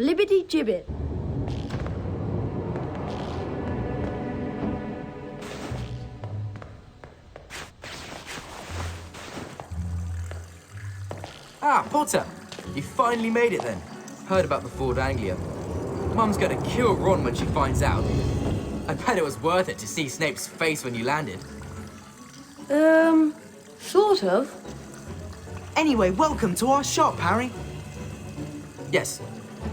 flibbity gibbet. Ah, Potter! You finally made it then. Heard about the Ford Anglia. Mum's gonna kill Ron when she finds out. I bet it was worth it to see Snape's face when you landed. Sort of. Anyway, welcome to our shop, Harry. Yes.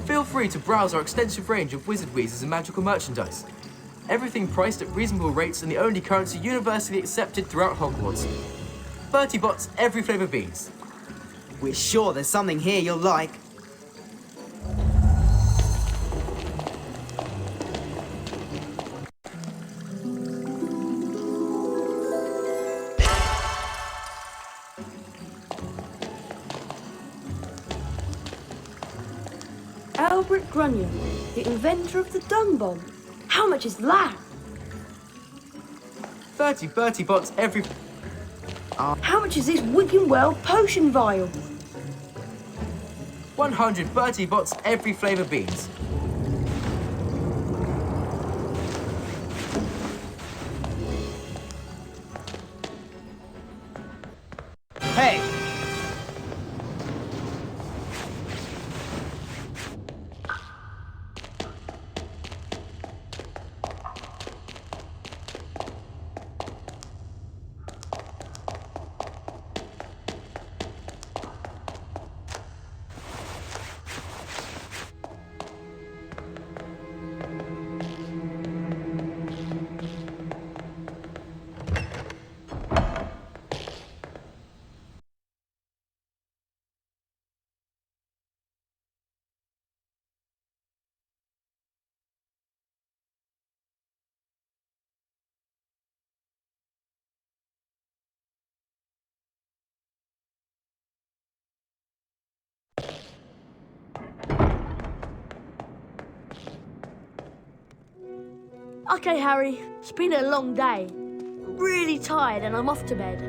Feel free to browse our extensive range of wizard wheezes and magical merchandise. Everything priced at reasonable rates and the only currency universally accepted throughout Hogwarts. 30 bots, every flavour beans. We're sure there's something here you'll like. Albert Grunion, the inventor of the dung bomb. How much is that? 30 Bertie bots, every... How much is this Wigan Well potion vial? 100 Bertie bots, every flavour beans. Hey! Okay, Harry, it's been a long day. I'm really tired and I'm off to bed.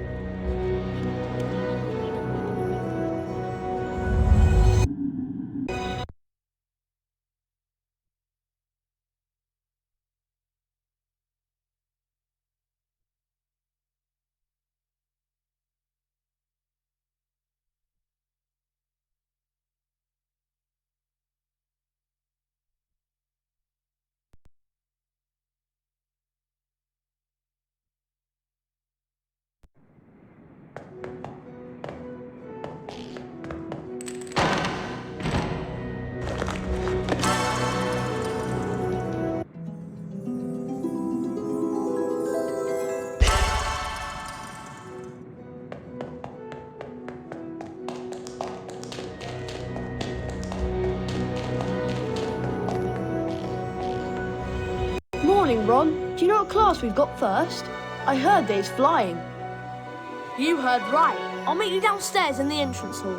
Morning, Ron. Do you know what class we've got first? I heard there's flying. You heard right. I'll meet you downstairs in the entrance hall.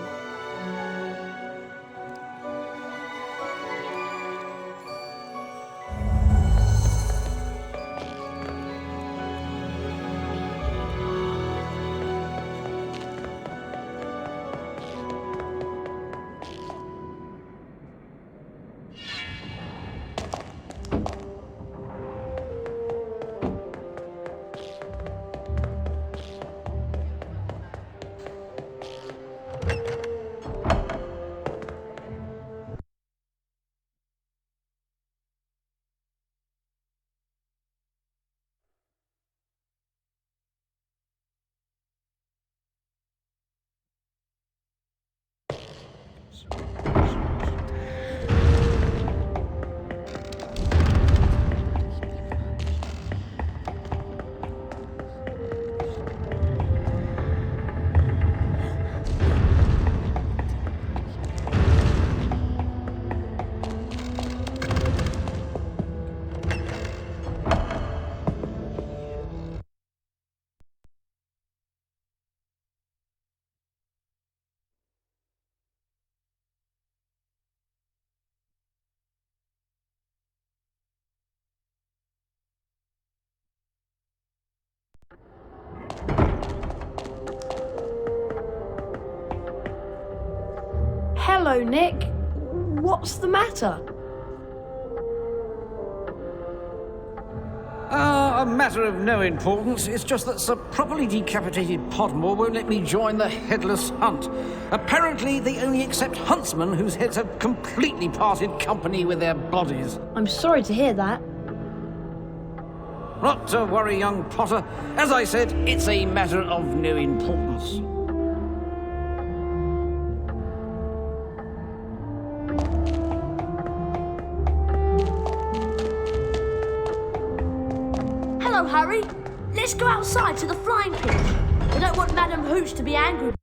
Hello, Nick. What's the matter? A matter of no importance. It's just that Sir Properly Decapitated Podmore won't let me join the headless hunt. Apparently, they only accept huntsmen whose heads have completely parted company with their bodies. I'm sorry to hear that. Not to worry, young Potter. As I said, it's a matter of no importance. Hello, Harry. Let's go outside to the flying pitch. I don't want Madam Hooch to be angry.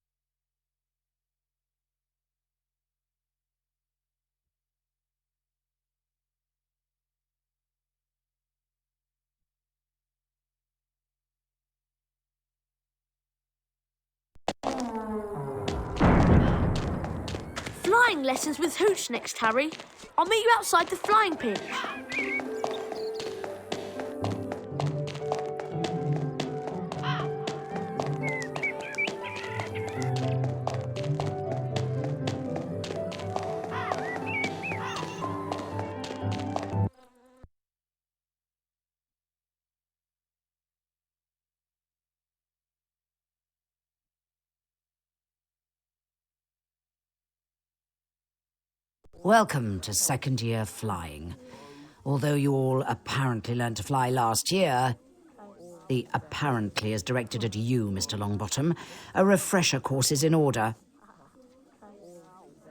Flying lessons with Hooch next, Harry. I'll meet you outside the flying pitch. Welcome to second year flying. Although you all apparently learned to fly last year, the apparently is directed at you, Mr. Longbottom. A refresher course is in order.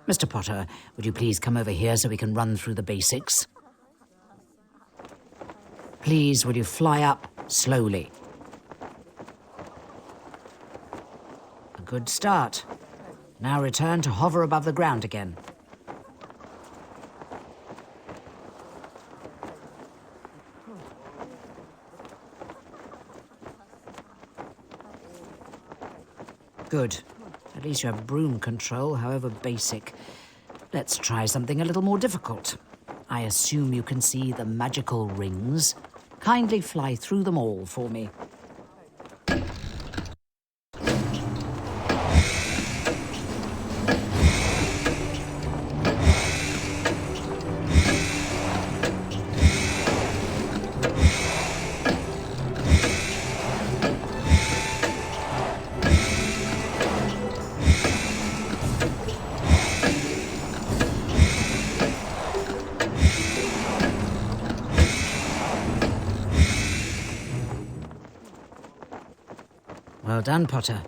Mr. Potter, would you please come over here so we can run through the basics? Please, will you fly up slowly? A good start. Now return to hover above the ground again. Good. At least you have broom control, however basic. Let's try something a little more difficult. I assume you can see the magical rings. Kindly fly through them all for me. Well done, Potter.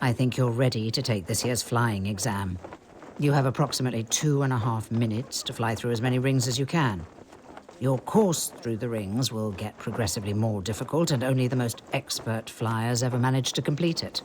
I think you're ready to take this year's flying exam. You have approximately 2.5 minutes to fly through as many rings as you can. Your course through the rings will get progressively more difficult, and only the most expert flyers ever manage to complete it.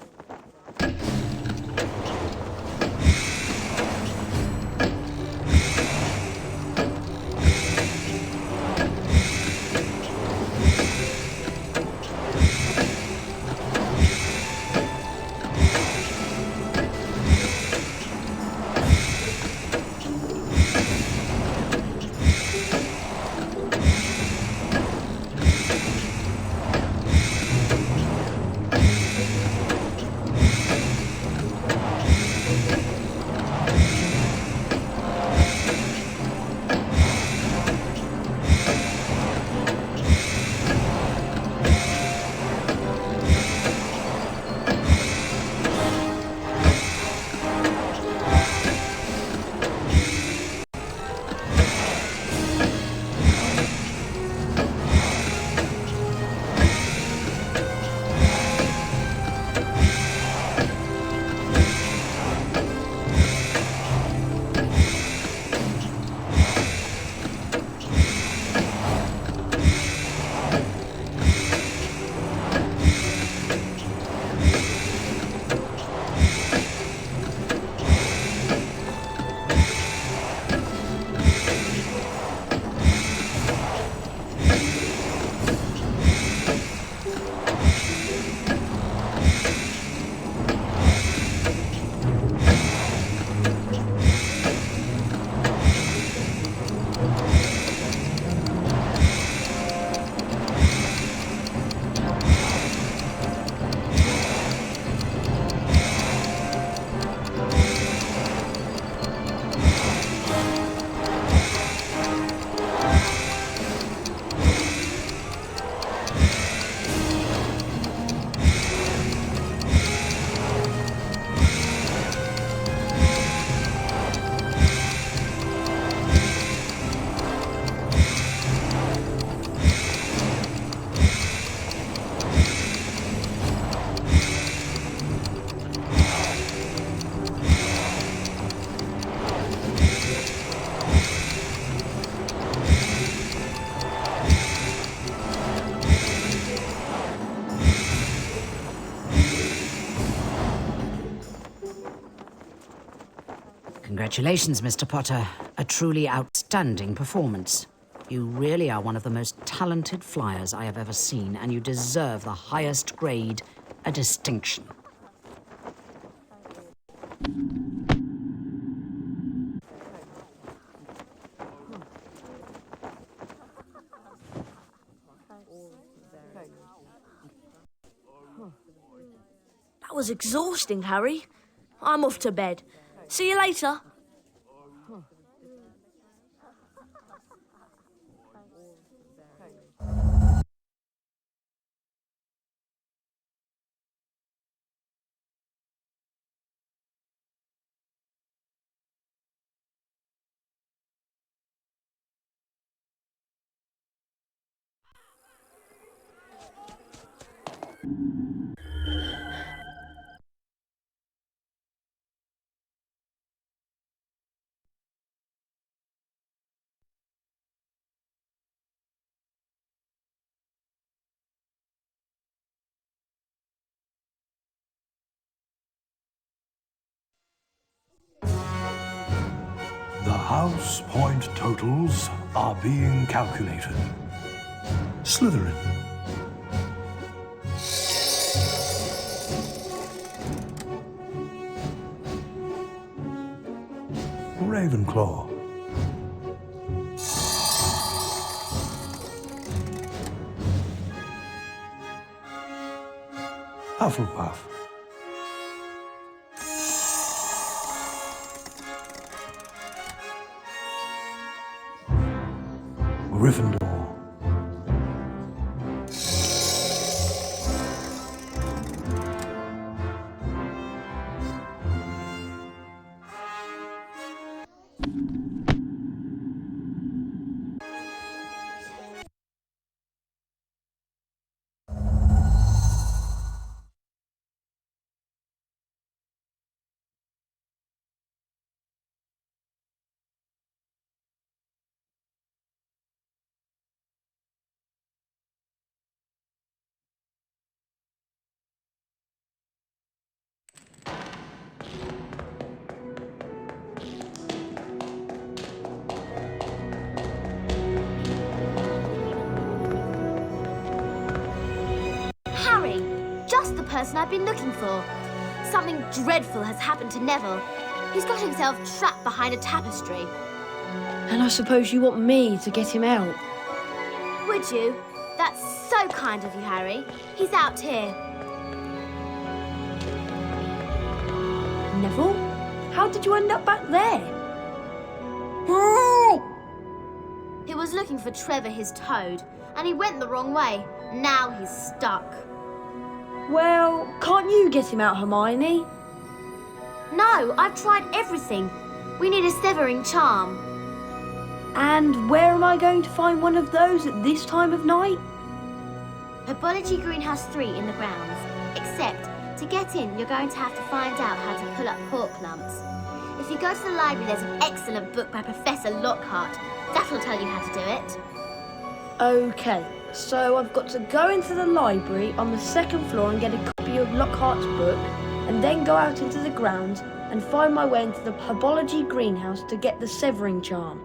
Congratulations, Mr. Potter. A truly outstanding performance. You really are one of the most talented flyers I have ever seen, and you deserve the highest grade, a distinction. That was exhausting, Harry. I'm off to bed. See you later. The house point totals are being calculated. Slytherin. Ravenclaw. Hufflepuff. Gryffindor. Harry, just the person I've been looking for. Something dreadful has happened to Neville. He's got himself trapped behind a tapestry. And I suppose you want me to get him out? Would you? That's so kind of you, Harry. He's out here. Neville? How did you end up back there? He was looking for Trevor, his toad, and he went the wrong way. Now he's stuck. Well, can't you get him out, Hermione? No, I've tried everything. We need a severing charm. And where am I going to find one of those at this time of night? Herbology Greenhouse 3 in the grounds. Except, to get in, you're going to have to find out how to pull up pork lumps. If you go to the library, there's an excellent book by Professor Lockhart. That'll tell you how to do it. Okay, so I've got to go into the library on the second floor and get a copy of Lockhart's book, and then go out into the grounds and find my way into the Herbology Greenhouse to get the severing charm.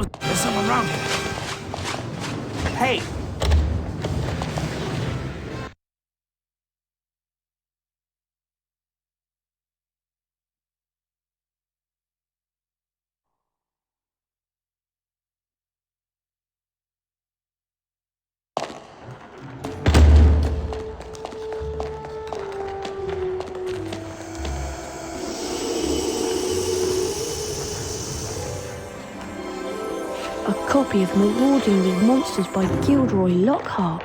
There's someone around here. Hey! A copy of Marauding with Monsters by Gilderoy Lockhart.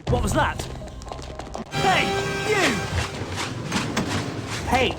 What was that? Hey! You! Hey!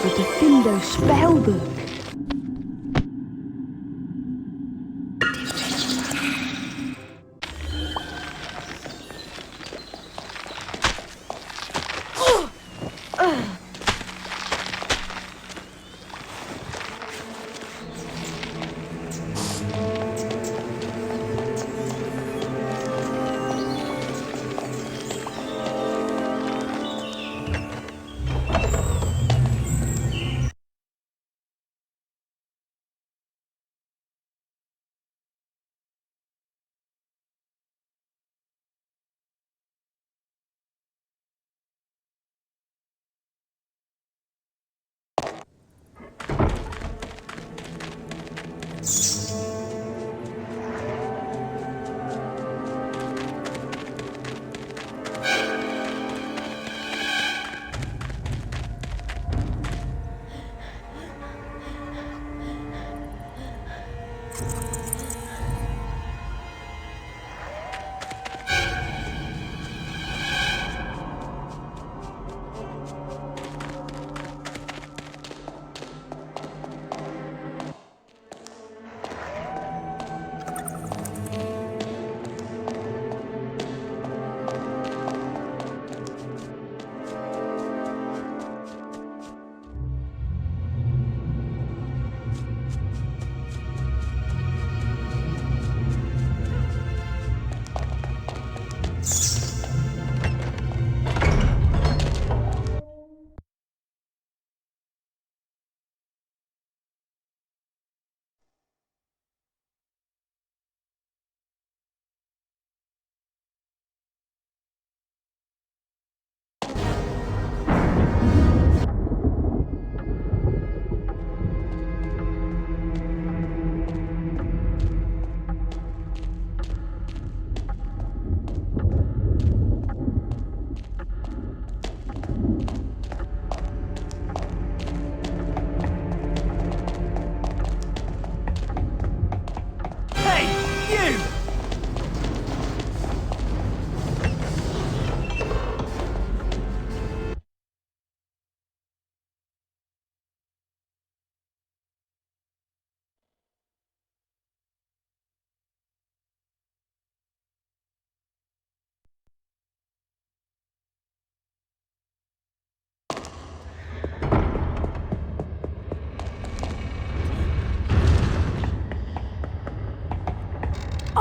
The Defendo Spellbook.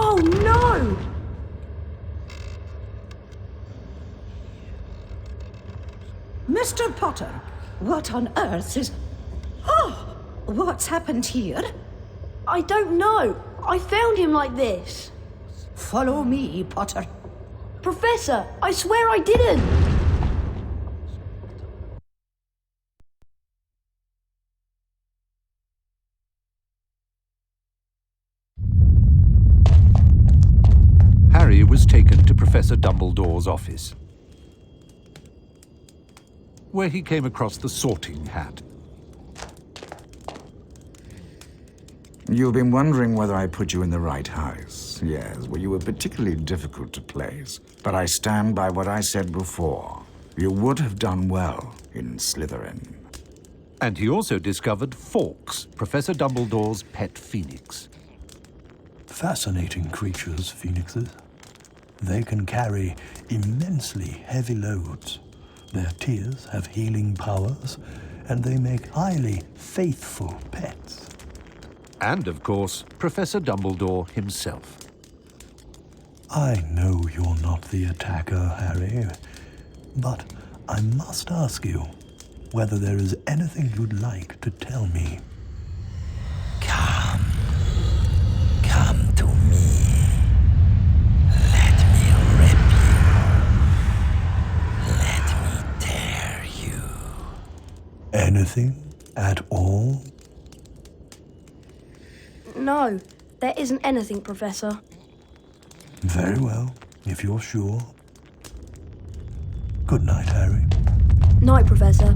Oh no! Mr. Potter, what on earth is... Oh! What's happened here? I don't know. I found him like this. Follow me, Potter. Professor, I swear I didn't. Harry was taken to Professor Dumbledore's office, where he came across the sorting hat. You've been wondering whether I put you in the right house. Yes, well, you were particularly difficult to place. But I stand by what I said before. You would have done well in Slytherin. And he also discovered Fawkes, Professor Dumbledore's pet phoenix. Fascinating creatures, phoenixes. They can carry immensely heavy loads. Their tears have healing powers, and they make highly faithful pets. And, of course, Professor Dumbledore himself. I know you're not the attacker, Harry, but I must ask you whether there is anything you'd like to tell me. Come to me. Let me rip you. Let me tear you. Anything at all? No, there isn't anything, Professor. Very well, if you're sure. Good night, Harry. Night, Professor.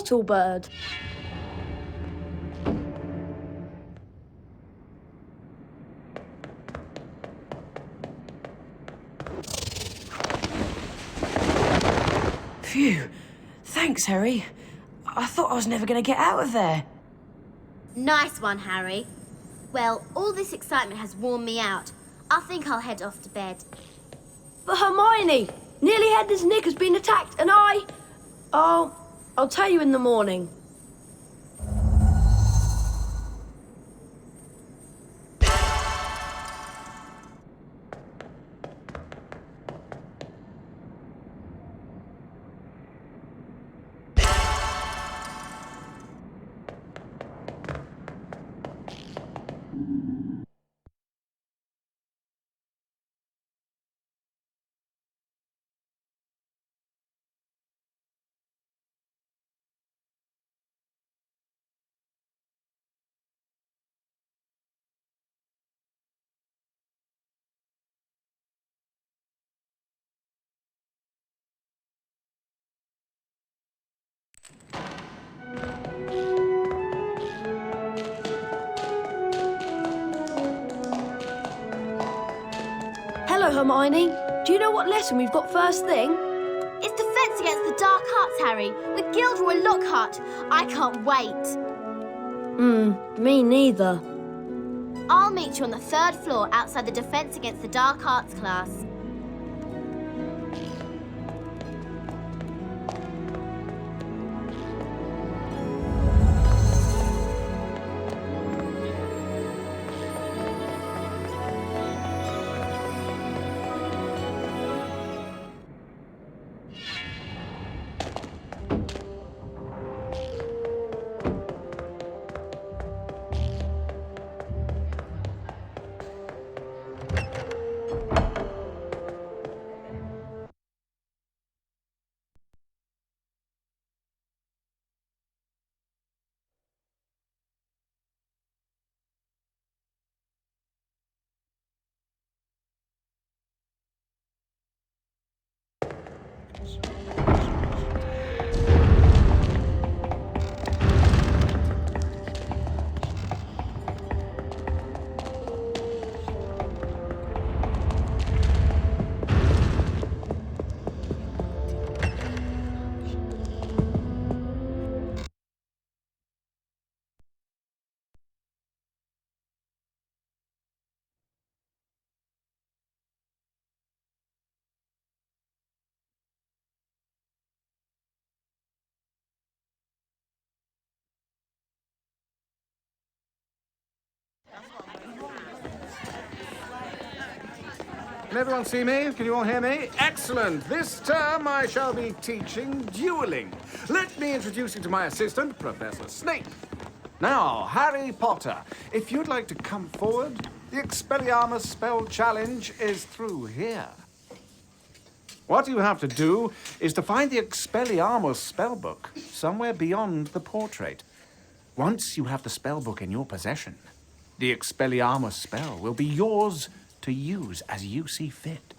bottle bird. Phew. Thanks, Harry. I thought I was never going to get out of there. Nice one, Harry. Well, all this excitement has worn me out. I think I'll head off to bed. But Hermione, nearly Headless Nick has been attacked and I'll tell you in the morning. Hello, Hermione. Do you know what lesson we've got first thing? It's Defense Against the Dark Arts, Harry, with Gilderoy Lockhart. I can't wait. Me neither. I'll meet you on the 3rd floor outside the Defense Against the Dark Arts class. Can everyone see me? Can you all hear me? Excellent. This term I shall be teaching dueling. Let me introduce you to my assistant, Professor Snape. Now, Harry Potter, if you'd like to come forward, the Expelliarmus spell challenge is through here. What you have to do is to find the Expelliarmus spellbook somewhere beyond the portrait. Once you have the spellbook in your possession, the Expelliarmus spell will be yours to use as you see fit.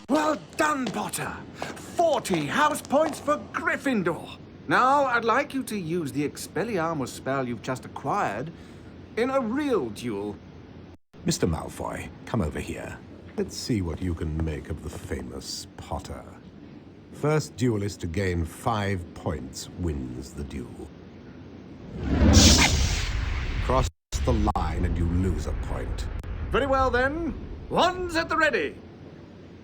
Well done, Potter. 40 house points for Gryffindor. Now, I'd like you to use the Expelliarmus spell you've just acquired in a real duel. Mr. Malfoy, come over here. Let's see what you can make of the famous Potter. First duelist to gain 5 points wins the duel. Cross the line and you lose a point. Very well, then. Wands at the ready.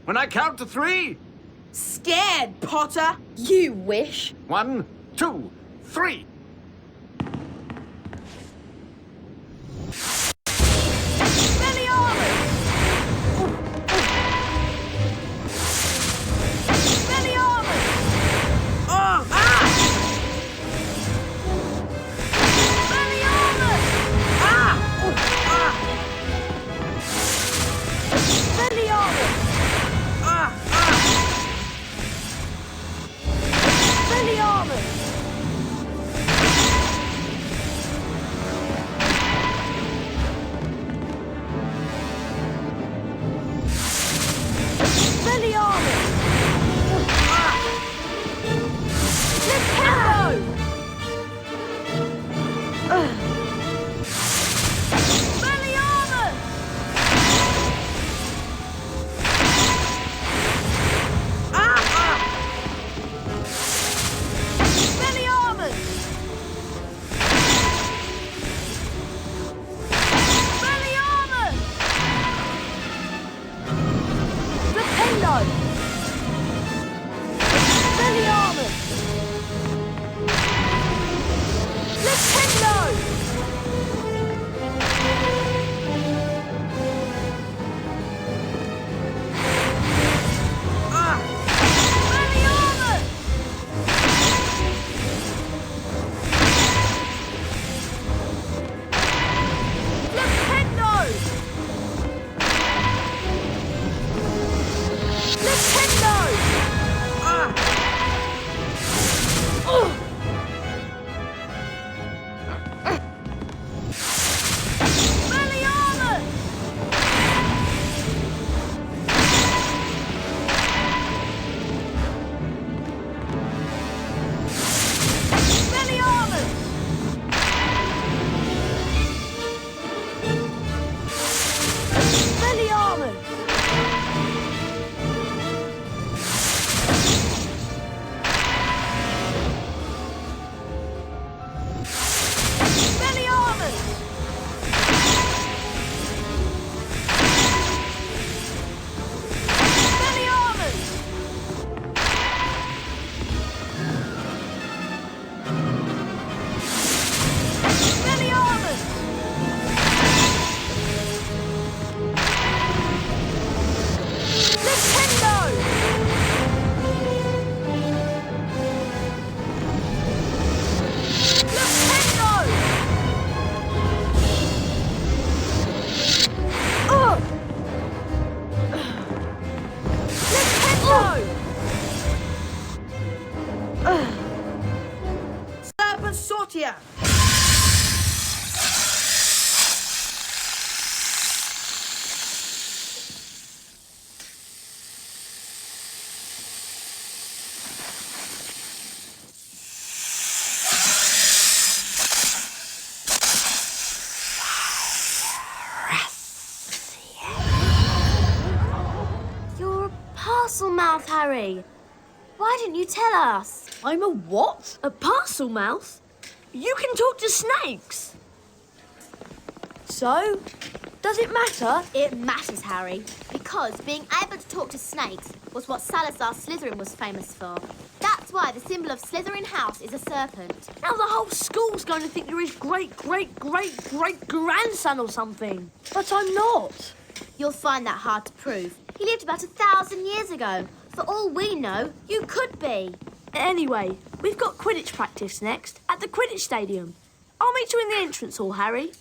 When I count to 3... Scared, Potter! You wish. 1, 2, 3. Sortia! You're a parcel mouth, Harry. Why didn't you tell us? I'm a what? A parcel mouth? You can talk to snakes. So, does it matter? It matters, Harry, because being able to talk to snakes was what Salazar Slytherin was famous for. That's why the symbol of Slytherin House is a serpent. Now the whole school's going to think you're his great-great-great-great-grandson or something. But I'm not. You'll find that hard to prove. He lived about 1,000 years ago. For all we know, you could be. Anyway, we've got Quidditch practice next at the Quidditch Stadium. I'll meet you in the entrance hall, Harry.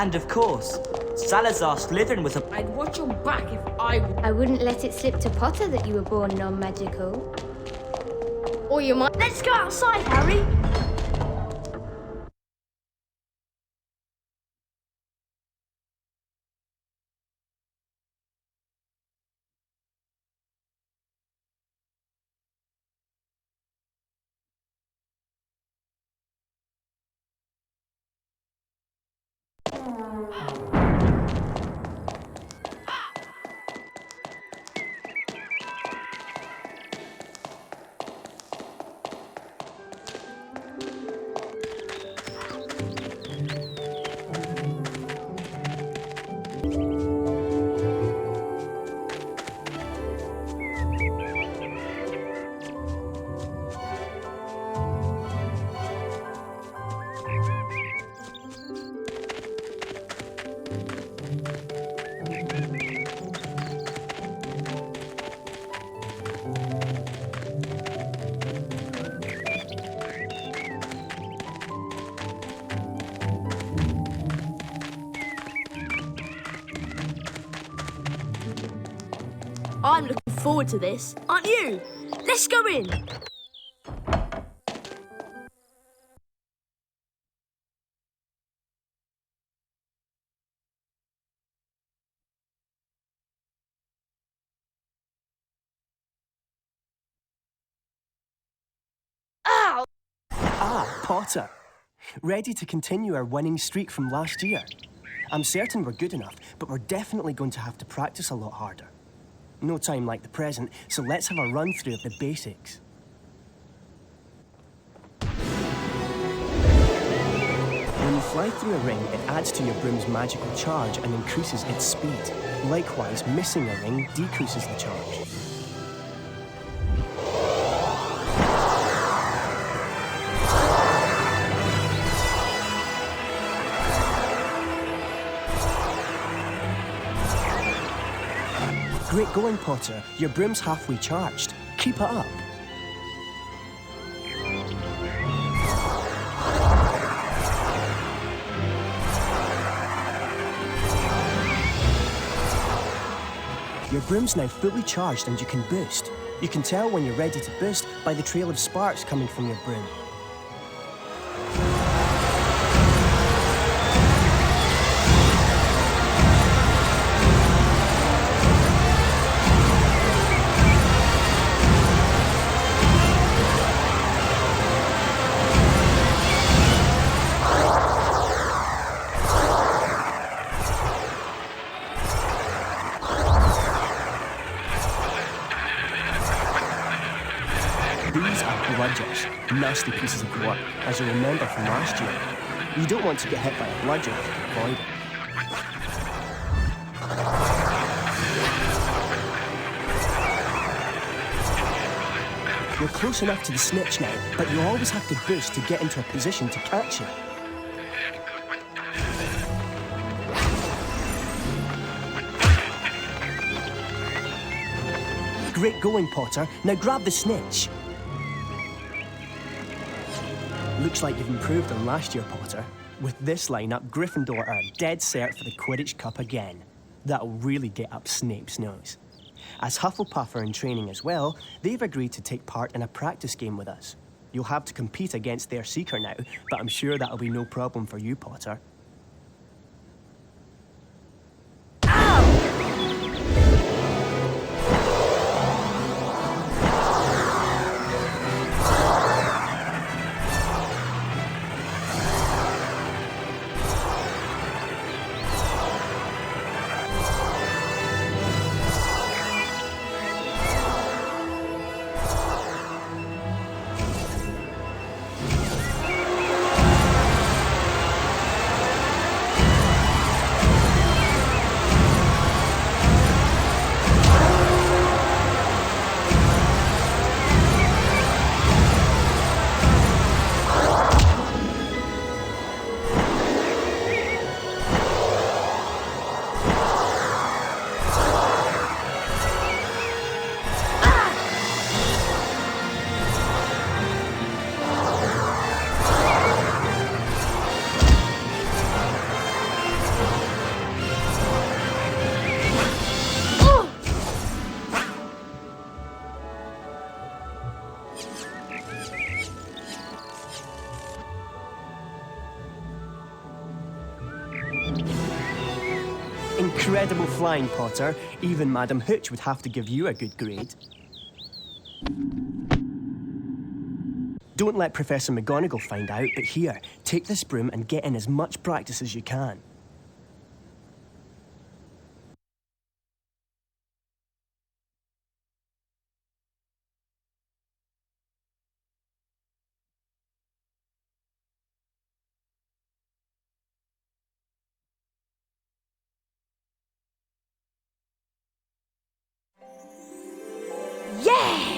And of course, Salazar Slytherin was a... I'd watch your back if I... I wouldn't let it slip to Potter that you were born non-magical. Or you might. Let's go outside, Harry! I'm looking forward to this, aren't you? Let's go in! Ow! Ah, Potter. Ready to continue our winning streak from last year. I'm certain we're good enough, but we're definitely going to have to practice a lot harder. No time like the present, so let's have a run-through of the basics. When you fly through a ring, it adds to your broom's magical charge and increases its speed. Likewise, missing a ring decreases the charge. Great going, Potter. Your broom's halfway charged. Keep it up. Your broom's now fully charged and you can boost. You can tell when you're ready to boost by the trail of sparks coming from your broom. These are bludgers, nasty pieces of work, as you remember from last year. You don't want to get hit by a bludger if you can avoid it. You're close enough to the snitch now, but you always have to boost to get into a position to catch it. Great going, Potter. Now grab the snitch. Looks like you've improved on last year, Potter. With this lineup, Gryffindor are dead cert for the Quidditch Cup again. That'll really get up Snape's nose. As Hufflepuff are in training as well, they've agreed to take part in a practice game with us. You'll have to compete against their Seeker now, but I'm sure that'll be no problem for you, Potter. Incredible flying, Potter. Even Madam Hooch would have to give you a good grade. Don't let Professor McGonagall find out, but here, take this broom and get in as much practice as you can. Yeah!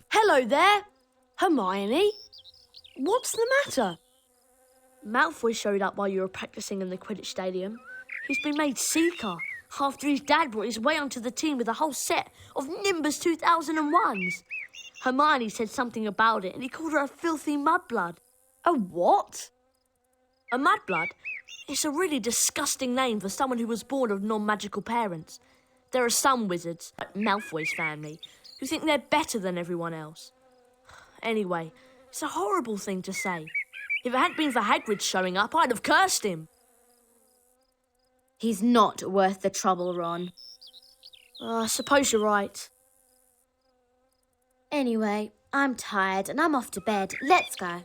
Hello there, Hermione. What's the matter? Malfoy showed up while you were practicing in the Quidditch Stadium. He's been made Seeker after his dad brought his way onto the team with a whole set of Nimbus 2001s. Hermione said something about it and he called her a filthy mudblood. A what? A mudblood? It's a really disgusting name for someone who was born of non-magical parents. There are some wizards, like Malfoy's family, who think they're better than everyone else. Anyway, it's a horrible thing to say. If it hadn't been for Hagrid showing up, I'd have cursed him. He's not worth the trouble, Ron. I suppose you're right. Anyway, I'm tired and I'm off to bed. Let's go.